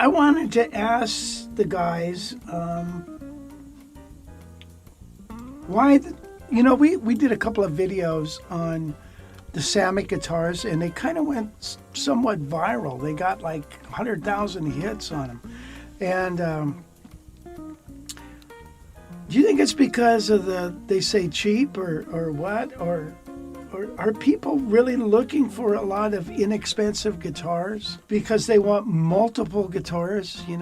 I wanted to ask the guys why, we did a couple of videos on the Samick guitars, and they kind of went somewhat viral. They got like 100,000 hits on them. And do you think it's because of they say cheap or what? Or are people really looking for a lot of inexpensive guitars because they want multiple guitars, You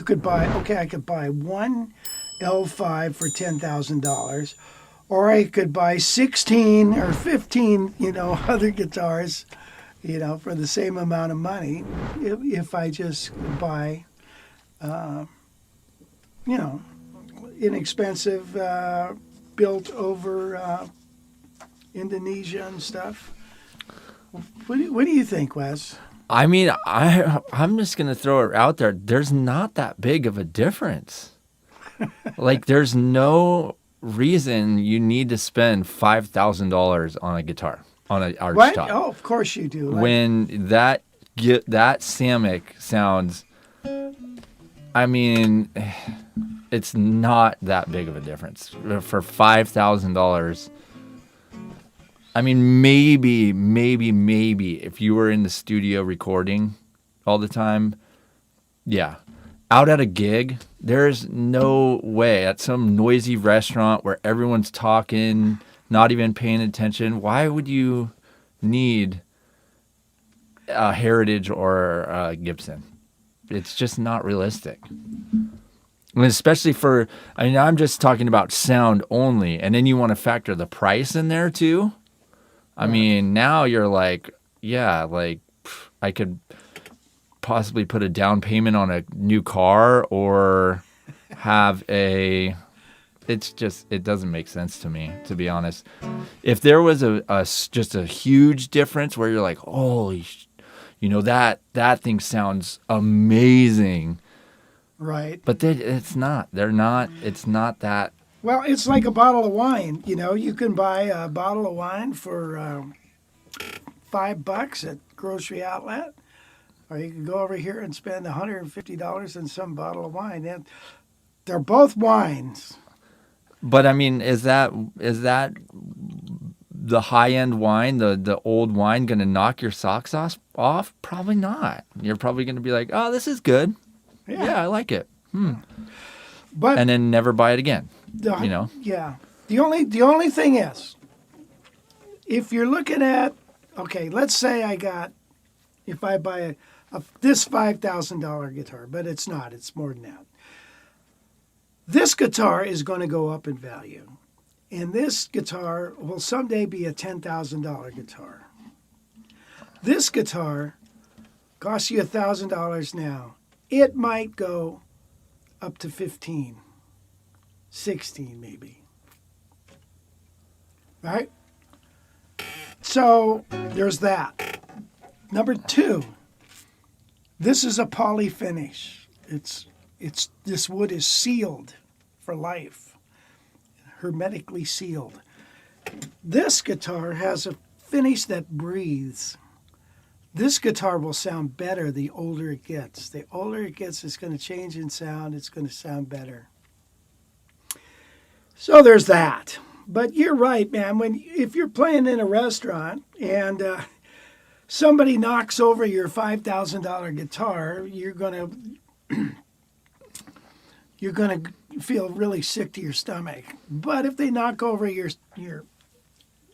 could I could buy one L5 for $10,000, or I could buy 16 or 15, other guitars, for the same amount of money if I just buy, inexpensive, built over Indonesia and stuff. What do you think, Wes? I mean, I'm just going to throw it out there. There's not that big of a difference. Like, there's no reason you need to spend $5,000 on a guitar, on an Archtop. What? Oh, of course you do. When that Samick sounds, I mean, it's not that big of a difference. For $5,000, I mean, maybe if you were in the studio recording all the time, yeah. Out at a gig, there's no way at some noisy restaurant where everyone's talking, not even paying attention. Why would you need a Heritage or a Gibson? It's just not realistic. And especially I'm just talking about sound only, and then you want to factor the price in there too. I mean, now you're like, yeah, like I could possibly put a down payment on a new car or have it doesn't make sense to me, to be honest. If there was just a huge difference where you're like, holy, that thing sounds amazing. Right. But it's not that. Well, it's like a bottle of wine. You can buy a bottle of wine for $5 at grocery outlet, or you can go over here and spend $150 on some bottle of wine. And they're both wines. But I mean, is that the high end wine, the old wine, going to knock your socks off? Probably not. You're probably going to be like, oh, this is good. Yeah, I like it. But and then never buy it again. Yeah. The only thing is, if you're looking at, let's say if I buy this $5,000 guitar, but it's not, it's more than that. This guitar is going to go up in value. And this guitar will someday be a $10,000 guitar. This guitar costs you $1,000 now. It might go up to 15, 16 maybe. Right? So there's that. Number 2, this is a poly finish. This wood is sealed for life, hermetically sealed. This guitar has a finish that breathes. This guitar will sound better the older it gets. The older it gets, it's going to change in sound. It's going to sound better. So there's that. But you're right, man. If you're playing in a restaurant and somebody knocks over your $5,000 guitar, you're going to feel really sick to your stomach. But if they knock over your $800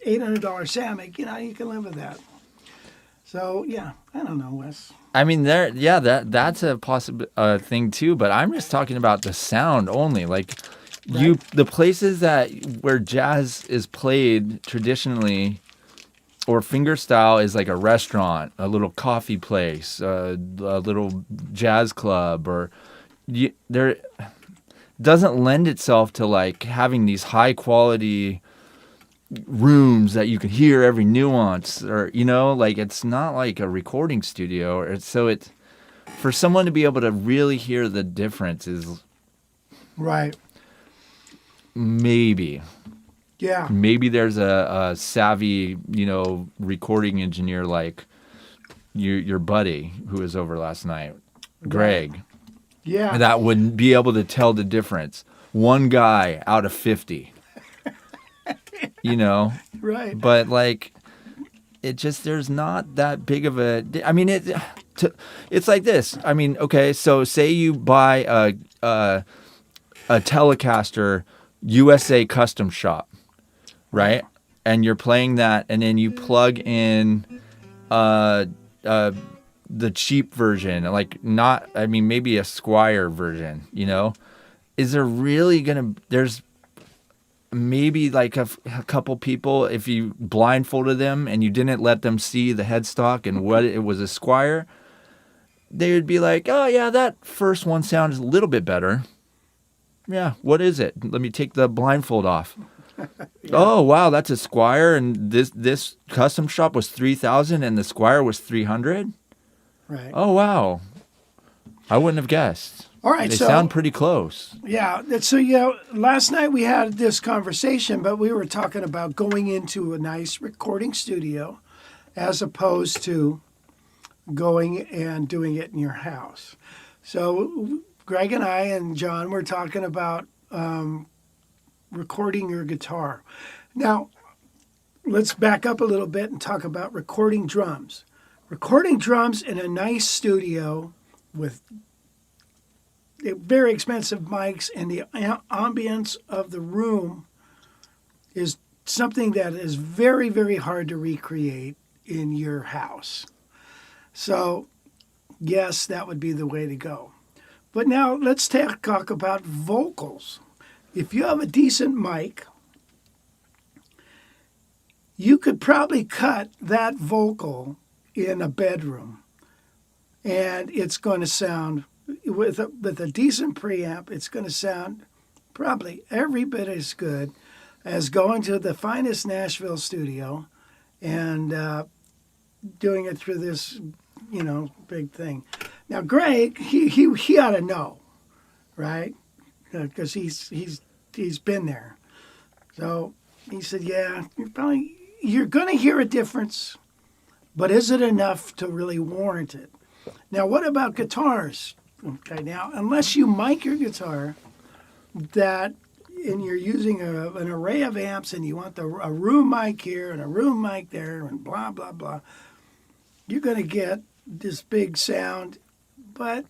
Samick, you can live with that. So, yeah, I don't know, Wes. I mean, that's a possible thing too, but I'm just talking about the sound only. Like, right. The places where jazz is played traditionally, or fingerstyle is like a restaurant, a little coffee place, a little jazz club, or there doesn't lend itself to like having these high quality rooms that you can hear every nuance, or like it's not like a recording studio, or so it's for someone to be able to really hear the difference is right. maybe Yeah. maybe there's a savvy, recording engineer like your buddy who was over last night, Greg, Yeah. that would be able to tell the difference. One guy out of 50, Right. but like, there's not that big of a, I mean, it's like this. I mean, okay, so say you buy a Telecaster USA custom shop, right? And you're playing that, and then you plug in the cheap version, like maybe a Squier version, Is there really there's maybe like a couple people, if you blindfolded them and you didn't let them see the headstock and what it was, a Squier, they would be like, oh yeah, that first one sounds a little bit better. Yeah, what is it? Let me take the blindfold off. Yeah. Oh wow, that's a Squier, and this custom shop was $3,000 and the Squier was $300. Right. Oh wow, I wouldn't have guessed. All right, they so sound pretty close. Yeah, so last night we had this conversation, but we were talking about going into a nice recording studio, as opposed to going and doing it in your house. So Greg and I and John were talking about recording your guitar. Now, let's back up a little bit and talk about recording drums. Recording drums in a nice studio with very expensive mics and the ambience of the room is something that is very, very hard to recreate in your house. So, yes, that would be the way to go. But now let's talk about vocals. If you have a decent mic, you could probably cut that vocal in a bedroom, and it's going to sound, with a decent preamp, it's going to sound probably every bit as good as going to the finest Nashville studio and doing it through this, big thing. Now, Greg, he ought to know, right? Because he's been there. So he said, yeah, you're going to hear a difference, but is it enough to really warrant it? Now, what about guitars? Okay, now, unless you mic your guitar, and you're using an array of amps, and you want a room mic here and a room mic there, and blah, blah, blah, you're going to get this big sound, but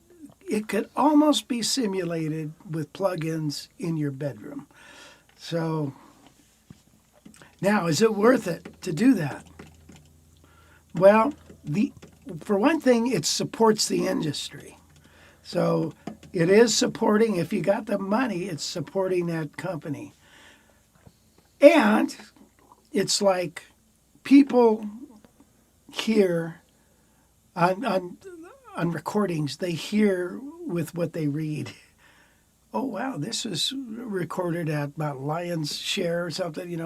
it could almost be simulated with plugins in your bedroom. So, now, is it worth it to do that? Well, for one thing, it supports the industry. So it is supporting, if you got the money, it's supporting that company. And it's like people hear on recordings, they hear with what they read. Oh, wow, this is recorded at about Lion's Share or something,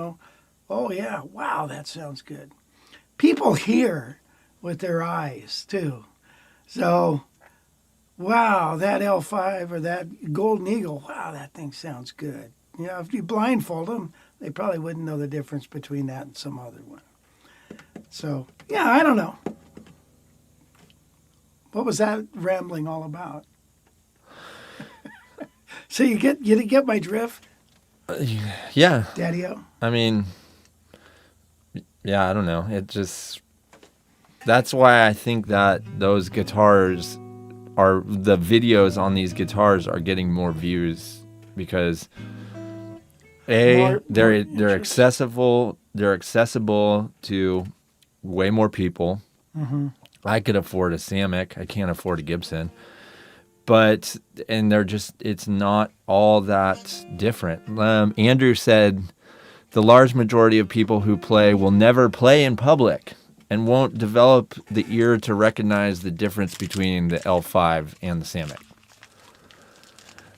Oh, yeah, wow, that sounds good. People hear with their eyes, too. So, wow, that L5 or that Golden Eagle, wow, that thing sounds good. If you blindfold them, they probably wouldn't know the difference between that and some other one. So, yeah, I don't know. What was that rambling all about? So you get my drift? Yeah. Daddy-o? I mean, yeah, I don't know. That's why I think that those guitars the videos on these guitars are getting more views, because they're accessible to way more people. Mm-hmm. I could afford a Samick. I can't afford a Gibson. And it's not all that different. Andrew said the large majority of people who play will never play in public and won't develop the ear to recognize the difference between the L5 and the Samick.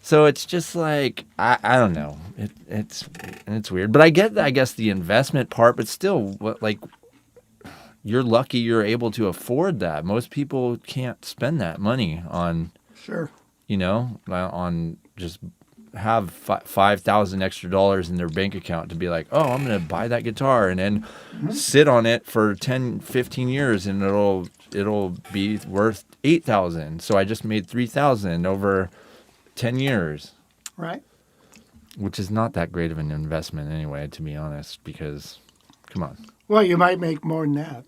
So it's just like, I don't know. It's weird. But I guess the investment part, but still, you're lucky you're able to afford that. Most people can't spend that money on, sure, on just have $5,000 extra in their bank account to be like, oh, I'm going to buy that guitar and then sit on it for 10, 15 years and it'll be worth $8,000. So I just made $3,000 over 10 years. Right. Which is not that great of an investment anyway, to be honest, because, come on. Well, you might make more than that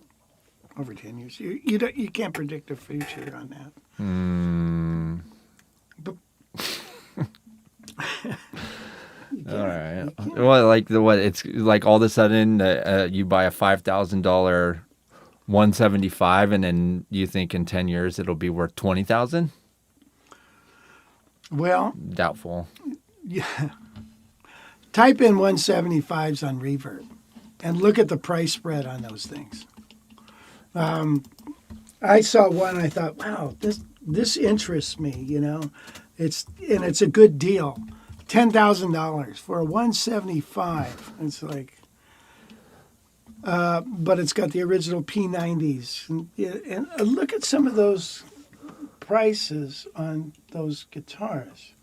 over 10 years. You can't predict the future on that. But all right. Well, it's like all of a sudden you buy a $5,000 175 and then you think in 10 years it'll be worth 20,000? Well, doubtful. Yeah. Type in 175s on Reverb and look at the price spread on those things. I saw one. I thought, wow, this interests me. You know, it's a good deal. $10,000 for a 175. It's like, but it's got the original P90s. And look at some of those prices on those guitars.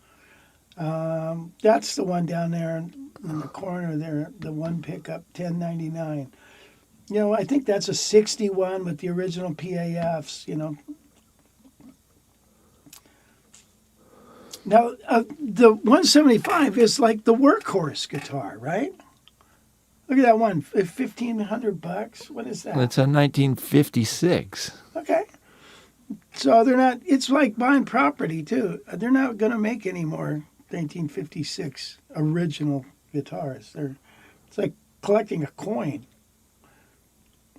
That's the one down there in the corner there, the one pickup, $10.99. You know, I think that's a 61 with the original PAFs, you know. Now, the 175 is like the workhorse guitar, right? Look at that one, $1,500. What is that? It's a 1956. Okay. So they're not, it's like buying property too. They're not going to make any more 1956 original guitars. It's like collecting a coin.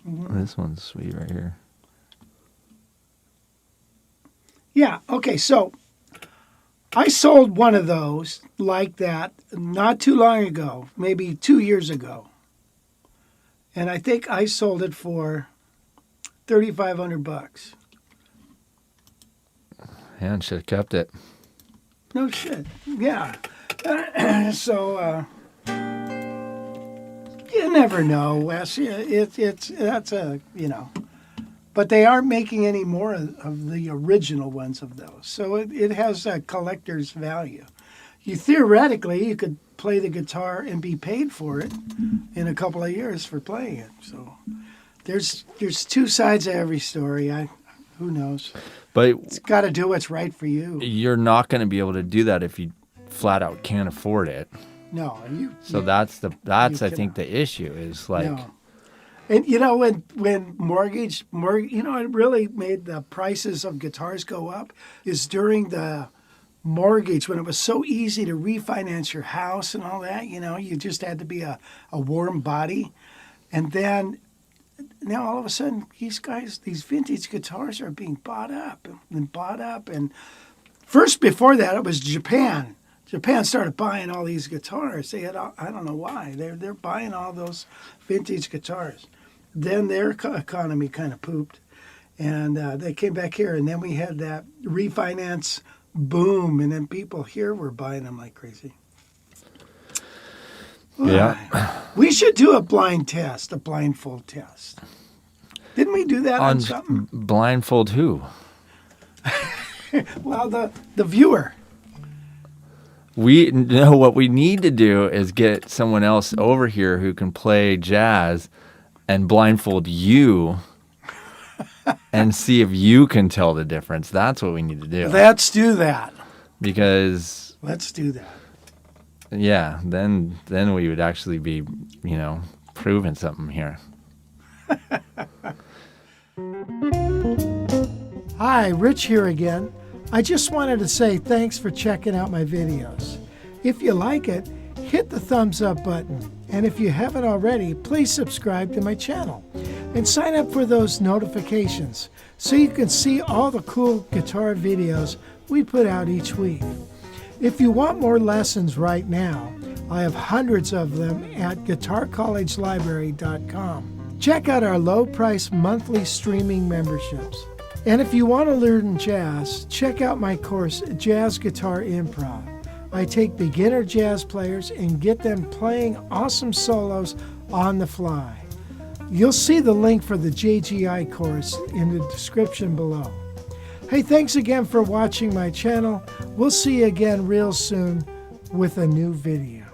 Mm-hmm. This one's sweet right here. Yeah, okay, so I sold one of those like that not too long ago, maybe 2 years ago. And I think I sold it for $3,500. Yeah, and should have kept it. No shit. Yeah. So you never know, Wes. That's a, you know. But they aren't making any more of the original ones of those. So it has a collector's value. Theoretically, you could play the guitar and be paid for it in a couple of years for playing it. So there's two sides of every story. Who knows? But it's got to do what's right for you. You're not going to be able to do that if you flat out can't afford it. No, that's I think the issue is like. No. And you know when mortgage, you know, it really made the prices of guitars go up is during the mortgage when it was so easy to refinance your house and all that. You know, you just had to be a warm body, and then. Now all of a sudden, these vintage guitars are being bought up. And first, before that, it was Japan. Japan started buying all these guitars. They had, I don't know why, they're buying all those vintage guitars. Then their economy kind of pooped, and they came back here. And then we had that refinance boom, and then people here were buying them like crazy. Yeah. We should do a blindfold test. Didn't we do that on something? Blindfold who? Well, the viewer. We know what we need to do is get someone else over here who can play jazz and blindfold you and see if you can tell the difference. That's what we need to do. Let's do that. Because let's do that. Yeah, then we would actually be, you know, proving something here. Hi, Rich here again. I just wanted to say thanks for checking out my videos. If you like it, hit the thumbs up button. And if you haven't already, please subscribe to my channel and sign up for those notifications so you can see all the cool guitar videos we put out each week. If you want more lessons right now, I have hundreds of them at guitarcollegelibrary.com. Check out our low-price monthly streaming memberships. And if you want to learn jazz, check out my course, Jazz Guitar Improv. I take beginner jazz players and get them playing awesome solos on the fly. You'll see the link for the JGI course in the description below. Hey, thanks again for watching my channel. We'll see you again real soon. with a new video.